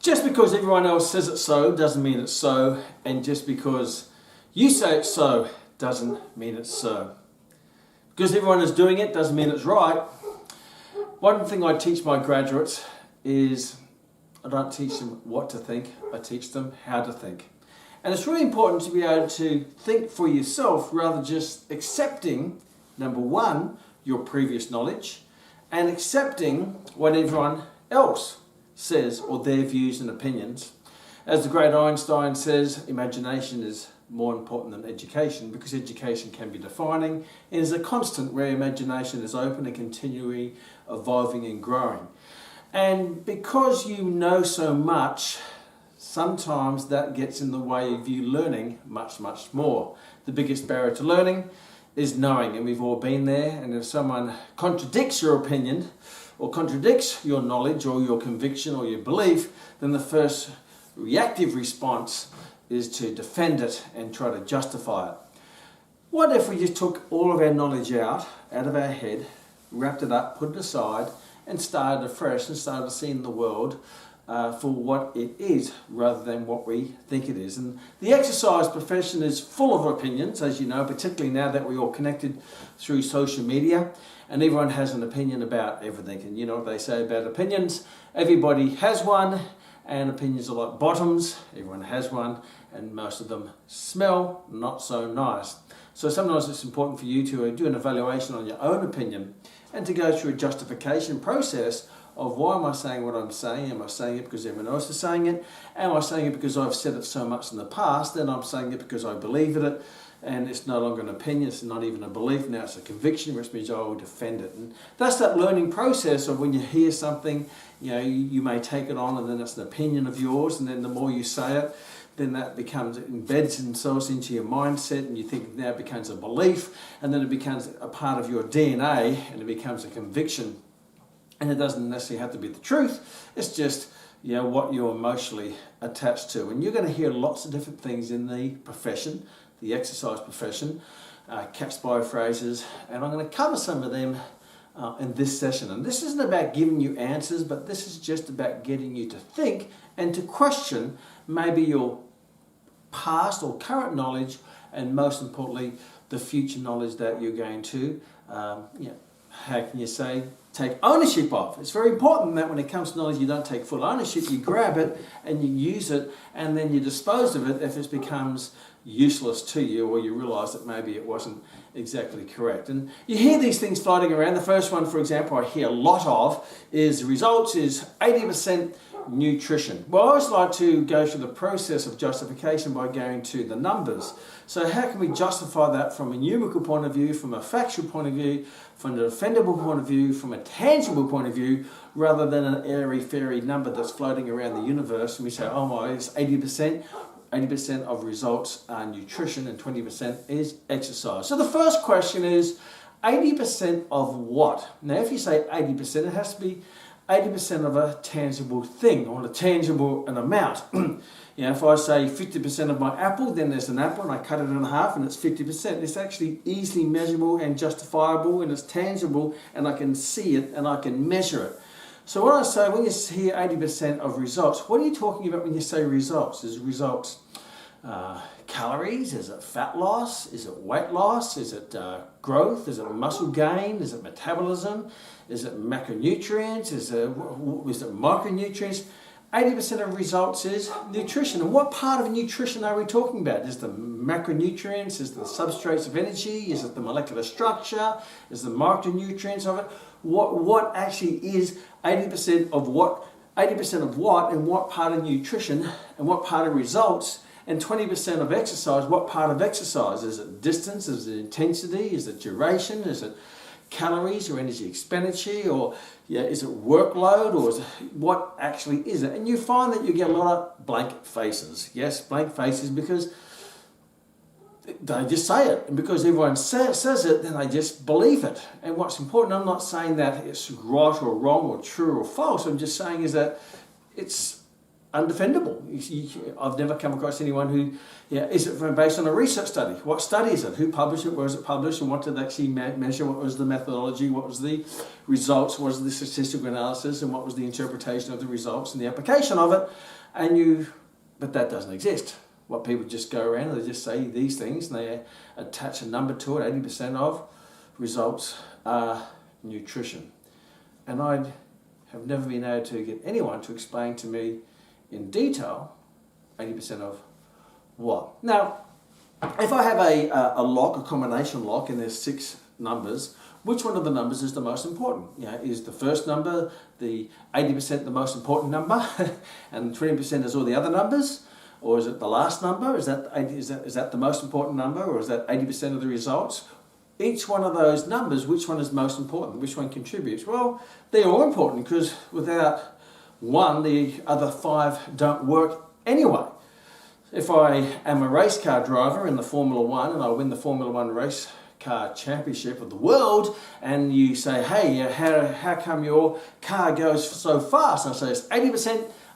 Just because everyone else says it's so doesn't mean it's so, and just because you say it's so doesn't mean it's so. Because everyone is doing it doesn't mean it's right. One thing I teach my graduates is I don't teach them what to think, I teach them how to think. And it's really important to be able to think for yourself rather than just accepting, number one, your previous knowledge, and accepting what everyone else says or their views and opinions. As the great Einstein says, imagination is more important than education, because education can be defining and is a constant where imagination is open and continually evolving and growing. And because you know so much, sometimes that gets in the way of you learning much, much more. The biggest barrier to learning is knowing, and we've all been there. And if someone contradicts your opinion or contradicts your knowledge or your conviction or your belief, then the first reactive response is to defend it and try to justify it. What if we just took all of our knowledge out of our head, wrapped it up, put it aside, and started afresh and started seeing the world for what it is rather than what we think it is? And the exercise profession is full of opinions, as you know, particularly now that we're all connected through social media, and everyone has an opinion about everything. And you know what they say about opinions? Everybody has one, and opinions are like bottoms. Everyone has one, and most of them smell not so nice. So sometimes it's important for you to do an evaluation on your own opinion and to go through a justification process of why am I saying what I'm saying? Am I saying it because everyone else is saying it? Am I saying it because I've said it so much in the past? Then I'm saying it because I believe in it, and it's no longer an opinion, it's not even a belief, now it's a conviction, which means I will defend it. And that's that learning process of when you hear something, you may take it on and then it's an opinion of yours, and then the more you say it, then that embeds themselves into your mindset, and you think now it becomes a belief, and then it becomes a part of your DNA, and it becomes a conviction. And it doesn't necessarily have to be the truth, it's just what you're emotionally attached to. And you're going to hear lots of different things in the profession, the exercise profession, catch by phrases, and I'm going to cover some of them in this session. And this isn't about giving you answers, but this is just about getting you to think and to question maybe your past or current knowledge, and most importantly, the future knowledge that you're going to, how can you say, take ownership of. It's very important that when it comes to knowledge, you don't take full ownership, you grab it and you use it, and then you dispose of it if it becomes useless to you, or you realise that maybe it wasn't exactly correct. And you hear these things floating around. The first one, for example, I hear a lot of is results is 80% nutrition. Well, I always like to go through the process of justification by going to the numbers. So how can we justify that from a numerical point of view, from a factual point of view, from a defendable point of view, from a tangible point of view, rather than an airy-fairy number that's floating around the universe, and we say, oh my, it's 80%. 80% of results are nutrition and 20% is exercise. So the first question is 80% of what? Now if you say 80%, it has to be 80% of a tangible thing, or an amount. If I say 50% of my apple, then there's an apple and I cut it in half and it's 50%. It's actually easily measurable and justifiable, and it's tangible, and I can see it and I can measure it. So when I say, when you hear 80% of results, what are you talking about when you say results? Is results calories? Is it fat loss? Is it weight loss? Is it growth? Is it muscle gain? Is it metabolism? Is it macronutrients? Is it micronutrients? 80% of results is nutrition. And what part of nutrition are we talking about? Is the macronutrients? Is the substrates of energy? Is it the molecular structure? Is the micronutrients of it? What actually is 80% of what? 80% of what, and what part of nutrition, and what part of results? And 20% of exercise, what part of exercise? Is it distance? Is it intensity? Is it duration? Is it calories or energy expenditure? Or is it workload? Or what actually is it? And you find that you get a lot of blank faces. Yes, blank faces, because they just say it. And because everyone says it, then they just believe it. And what's important, I'm not saying that it's right or wrong or true or false. I'm just saying is that it's undefendable. I've never come across anyone who, is it based on a research study? What study is it? Who published it? Where was it published? And what did they actually measure? What was the methodology? What was the results? What was the statistical analysis? And what was the interpretation of the results and the application of it? But that doesn't exist. What people just go around and they just say these things and they attach a number to it. 80% of results are nutrition. And I have never been able to get anyone to explain to me in detail 80% of what. Now, if I have a lock, a combination lock, and there's 6 numbers, which one of the numbers is the most important? Is the first number, the 80%, the most important number, and 20% is all the other numbers? Or is it the last number? Is that the most important number? Or is that 80% of the results? Each one of those numbers, which one is most important? Which one contributes? Well, they're all important because without one, the other 5 don't work anyway. If I am a race car driver in the Formula 1 and I win the Formula 1 race car championship of the world, and you say, hey, how come your car goes so fast? And I say it's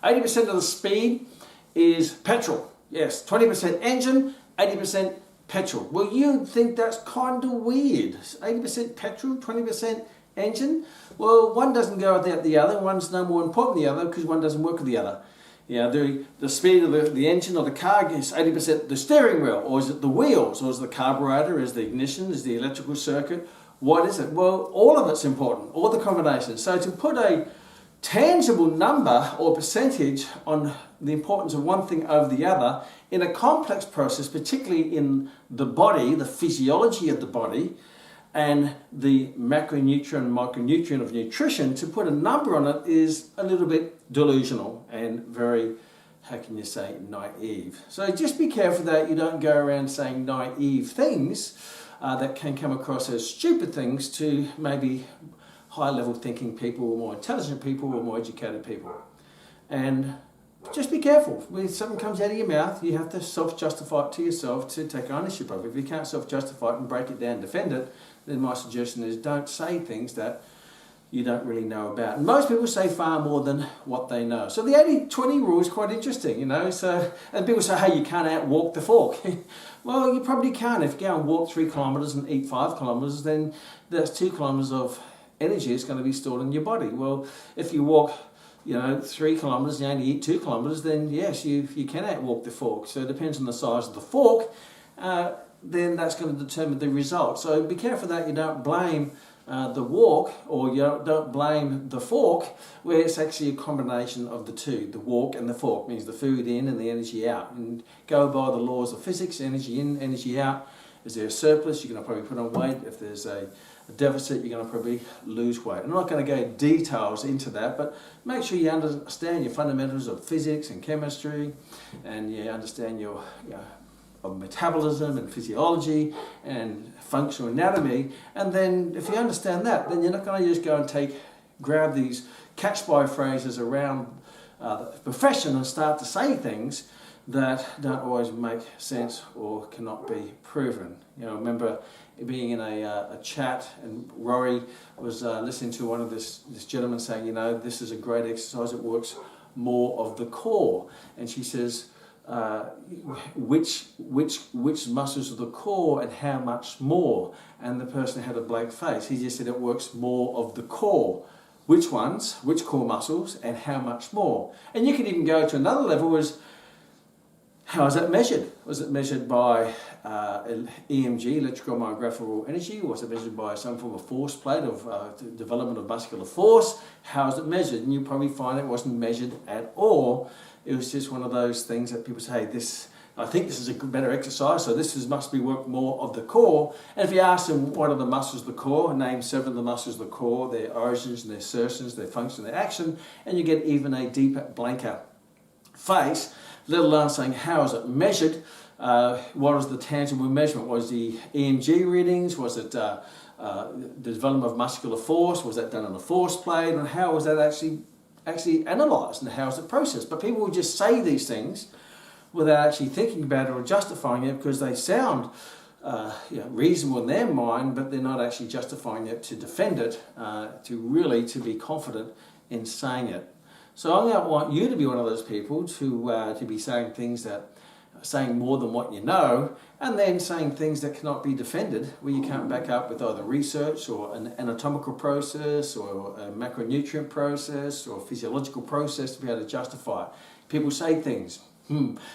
80% of the speed is petrol. Yes, 20% engine, 80% petrol. Well, you'd think that's kind of weird. 80% petrol, 20% engine. Well, one doesn't go without the other. One's no more important than the other because one doesn't work with the other. The speed of the engine or the car is 80% the steering wheel, or is it the wheels, or is it the carburetor, is the ignition, is the electrical circuit? What is it? Well, all of it's important, all the combinations. So to put a tangible number or percentage on the importance of one thing over the other in a complex process, particularly in the body, the physiology of the body, and the macronutrient and micronutrient of nutrition, to put a number on it is a little bit delusional and very, how can you say, naive. So just be careful that you don't go around saying naive things that can come across as stupid things to maybe high-level thinking people or more intelligent people or more educated people. And just be careful. When something comes out of your mouth, you have to self-justify it to yourself to take ownership of it. If you can't self-justify it and break it down and defend it, then my suggestion is don't say things that you don't really know about. And most people say far more than what they know. So the 80-20 rule is quite interesting, and people say, hey, you can't outwalk the fork. Well, you probably can't. If you go and walk 3 kilometres and eat 5 kilometres, then that's 2 kilometres of energy is going to be stored in your body. Well, if you walk 3 kilometres and you only eat 2 kilometres, then yes, you can outwalk the fork. So it depends on the size of the fork, then that's going to determine the result. So be careful that you don't blame the walk, or you don't blame the fork, where it's actually a combination of the two. The walk and the fork means the food in and the energy out. And go by the laws of physics, energy in, energy out. Is there a surplus, you're going to probably put on weight. If there's a deficit, you're going to probably lose weight. I'm not going to go details into that, but make sure you understand your fundamentals of physics and chemistry, and you understand your of metabolism and physiology and functional anatomy. And then if you understand that, then you're not going to just go and grab these catch-by phrases around the profession and start to say things that don't always make sense or cannot be proven. I remember being in a chat, and Rory was listening to one of this gentleman saying, this is a great exercise, it works more of the core. And she says, which muscles of the core and how much more? And the person had a blank face. He just said it works more of the core. Which ones, which core muscles, and how much more? And you could even go to another level, is how is that measured? Was it measured by EMG, electrical myographical energy? Was it measured by some form of force plate of development of muscular force? How is it measured? And you probably find it wasn't measured at all. It was just one of those things that people say, I think this is a better exercise, so must be work more of the core. And if you ask them what are the muscles of the core, name 7 of the muscles of the core, their origins and their assertions, their function, their action, and you get even a deeper, blanker face, let alone saying how is it measured, what is the tangible measurement? Was the EMG readings, was it the development of muscular force, was that done on a force plate, and how was that actually analysed, and how is it processed? But people will just say these things without actually thinking about it or justifying it, because they sound reasonable in their mind, but they're not actually justifying it to defend it, to be confident in saying it. So I don't want you to be one of those people to be saying things saying more than what you know, and then saying things that cannot be defended, where you can't back up with either research or an anatomical process or a macronutrient process or a physiological process to be able to justify it. People say things,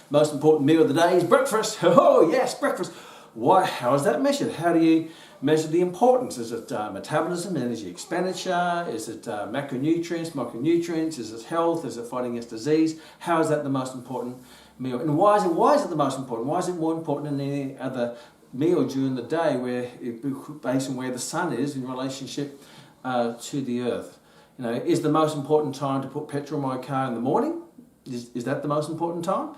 most important meal of the day is breakfast. Oh yes, breakfast. Why? How is that measured? How do you measure the importance? Is it metabolism, energy expenditure? Is it macronutrients, micronutrients? Is it health? Is it fighting against disease? How is that the most important meal? And why is it the most important? Why is it more important than any other meal during the day, based on where the sun is in relationship to the earth? You know, is the most important time to put petrol in my car in the morning? Is that the most important time?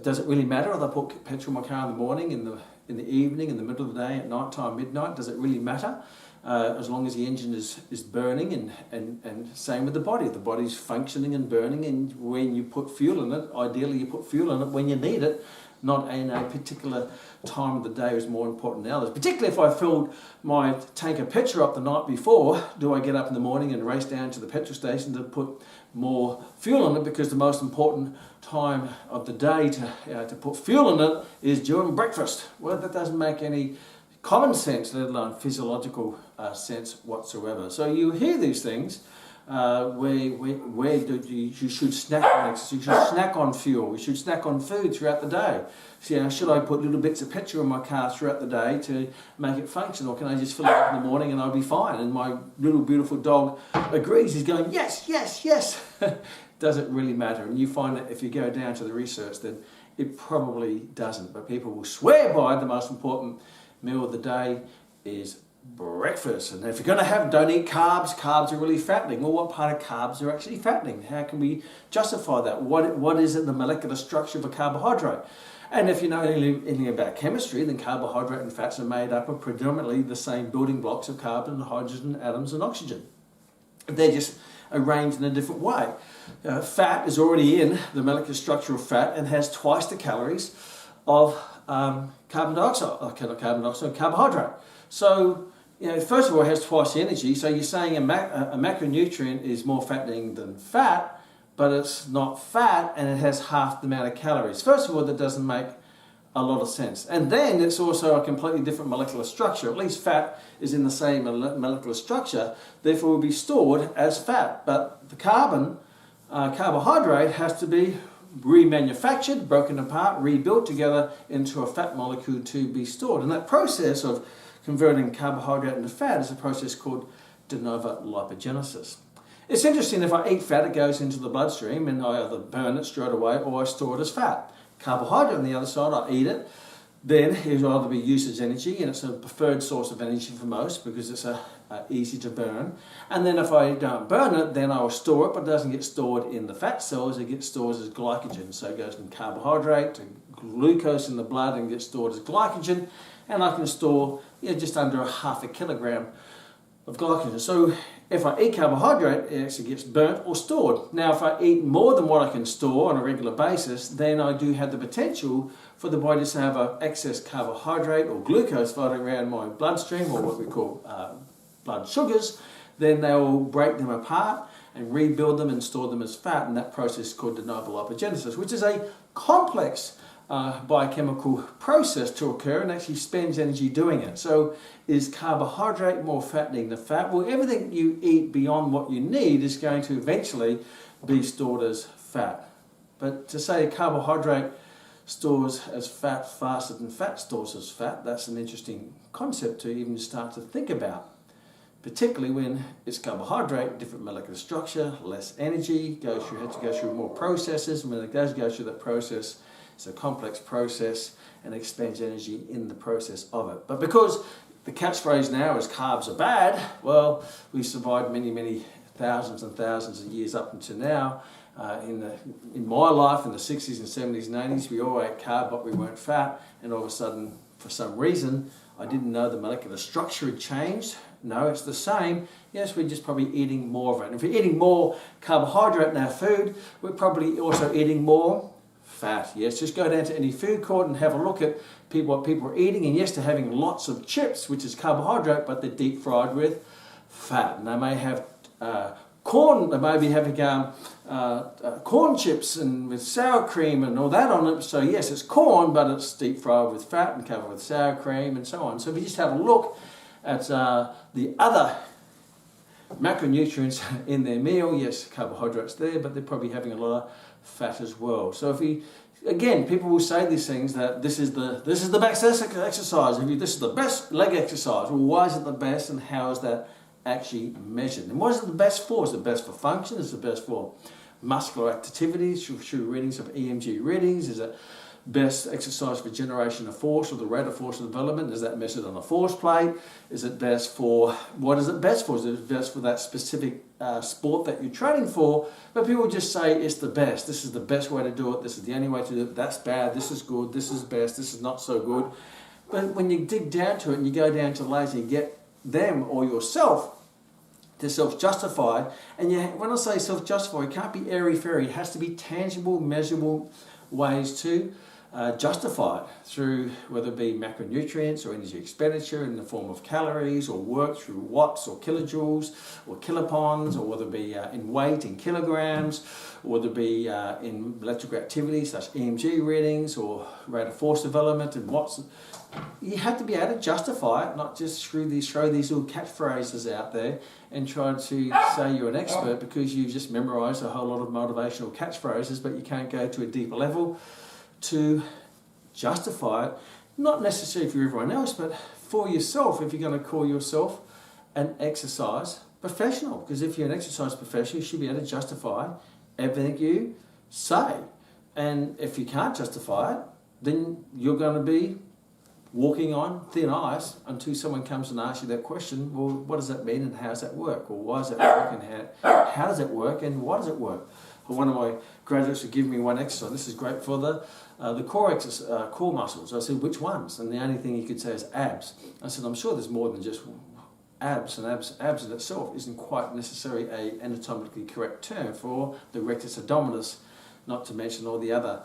Does it really matter if I put petrol in my car in the morning, in the evening, in the middle of the day, at night time, midnight? Does it really matter? As long as the engine is burning, and same with the body. The body's functioning and burning, and when you put fuel in it, ideally you put fuel in it when you need it, not in a particular time of the day is more important than others. Particularly if I filled my tank of petrol up the night before, do I get up in the morning and race down to the petrol station to put more fuel in it, because the most important time of the day to put fuel in it is during breakfast? Well, that doesn't make any common sense, let alone physiological sense whatsoever. So you hear these things where you should snack on exercise, you should snack on fuel, you should snack on food throughout the day. So, you know, should I put little bits of petrol in my car throughout the day to make it function, or can I just fill it up in the morning and I'll be fine? And my little beautiful dog agrees, he's going, yes, yes, yes. Does it really matter? And you find that if you go down to the research, then it probably doesn't. But people will swear by the most important meal of the day is breakfast. And if you're going to have, don't eat carbs. Carbs are really fattening. Well, what part of carbs are actually fattening? How can we justify that? What is in the molecular structure of a carbohydrate? And if you know anything about chemistry, then carbohydrate and fats are made up of predominantly the same building blocks of carbon, hydrogen, atoms, and oxygen. They're just arranged in a different way. Fat is already in the molecular structure of fat and has twice the calories of carbohydrate. So, you know, first of all, it has twice the energy. So you're saying a macronutrient is more fattening than fat, but it's not fat and it has half the amount of calories. First of all, that doesn't make a lot of sense. And then it's also a completely different molecular structure. At least fat is in the same molecular structure, therefore will be stored as fat. But the carbohydrate has to be remanufactured, broken apart, rebuilt together into a fat molecule to be stored. And that process of converting carbohydrate into fat is a process called de novo lipogenesis. It's interesting, if I eat fat, it goes into the bloodstream and I either burn it straight away or I store it as fat. Carbohydrate on the other side, I eat it, then it will either be used as energy, and it's a preferred source of energy for most because it's easy to burn. And then if I don't burn it, then I will store it, but it doesn't get stored in the fat cells, it gets stored as glycogen. So it goes from carbohydrate to glucose in the blood and gets stored as glycogen, and I can store just under 0.5 kilogram of glycogen. So if I eat carbohydrate, it actually gets burnt or stored. Now, if I eat more than what I can store on a regular basis, then I do have the potential for the body to have an excess carbohydrate or glucose floating around my bloodstream, or what we call blood sugars. Then they will break them apart and rebuild them and store them as fat, and that process is called de novo lipogenesis, which is a complex biochemical process to occur and actually spends energy doing it. So is carbohydrate more fattening than fat? Well, everything you eat beyond what you need is going to eventually be stored as fat. But to say carbohydrate stores as fat faster than fat stores as fat, that's an interesting concept to even start to think about. Particularly when it's carbohydrate, different molecular structure, less energy, has to go through more processes, and when it does go through that process, it's a complex process and expends energy in the process of it. But because the catchphrase now is carbs are bad, well, we've survived many, many thousands and thousands of years up until now. In my life, in the 60s and 70s and 80s, we all ate carb, but we weren't fat, and all of a sudden, for some reason, I didn't know the molecular structure had changed. No, it's the same. Yes, we're just probably eating more of it. And if we're eating more carbohydrate in our food, we're probably also eating more fat. Yes, just go down to any food court and have a look at what people are eating. And yes, they're having lots of chips, which is carbohydrate, but they're deep fried with fat. And they may have corn, they may be having corn chips and with sour cream and all that on it. So yes, it's corn, but it's deep fried with fat and covered with sour cream and so on. So if you just have a look at the other macronutrients in their meal, yes, carbohydrates there, but they're probably having a lot of fat as well. So if we, again, people will say these things that this is the best exercise. This is the best leg exercise. Well, why is it the best, and how is that actually measured? And what is it the best for? Is it best for function? Is it best for muscular activities? Through readings of EMG readings? Is it best exercise for generation of force, or the rate of force development? Is that measured on a force plate? Is it best for, what is it best for? Is it best for that specific sport that you're training for? But people just say it's the best. This is the best way to do it. This is the only way to do it. That's bad. This is good. This is best. This is not so good. But when you dig down to it and you go down to layers and you get them or yourself to self-justify, and when I say self-justify, it can't be airy-fairy. It has to be tangible, measurable ways to justify it, through whether it be macronutrients or energy expenditure in the form of calories, or work through watts or kilojoules or kilopons, or whether it be in weight in kilograms, or whether it be in electrical activity such EMG readings or rate of force development and watts. You have to be able to justify it, not just throw these little catchphrases out there and try to say you're an expert because you've just memorized a whole lot of motivational catchphrases, but you can't go to a deeper level to justify it, not necessarily for everyone else, but for yourself, if you're going to call yourself an exercise professional. Because if you're an exercise professional, you should be able to justify everything you say. And if you can't justify it, then you're going to be walking on thin ice until someone comes and asks you that question. Well, what does that mean, and how does that work? Or why does that work, and how does it work, and why does it work? Well, one of my graduates would give me one exercise. This is great for the core muscles. I said, which ones? And the only thing he could say is abs. I said, I'm sure there's more than just abs, and abs in itself isn't quite necessarily an anatomically correct term for the rectus abdominis, not to mention all the other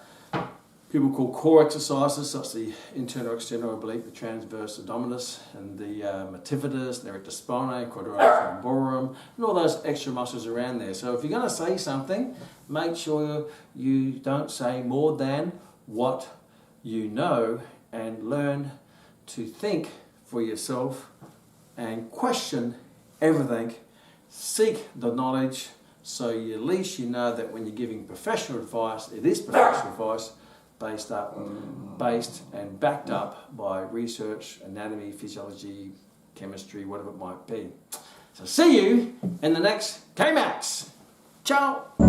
people call core exercises, such as the internal external oblique, the transverse abdominis, and the multifidus, the erector spinae, quadratus lumborum, and all those extra muscles around there. So if you're going to say something, make sure you don't say more than what you know, and learn to think for yourself and question everything. Seek the knowledge, so at least you know that when you're giving professional advice, it is professional advice based and backed up by research, anatomy, physiology, chemistry, whatever it might be. So see you in the next Kmax. Ciao!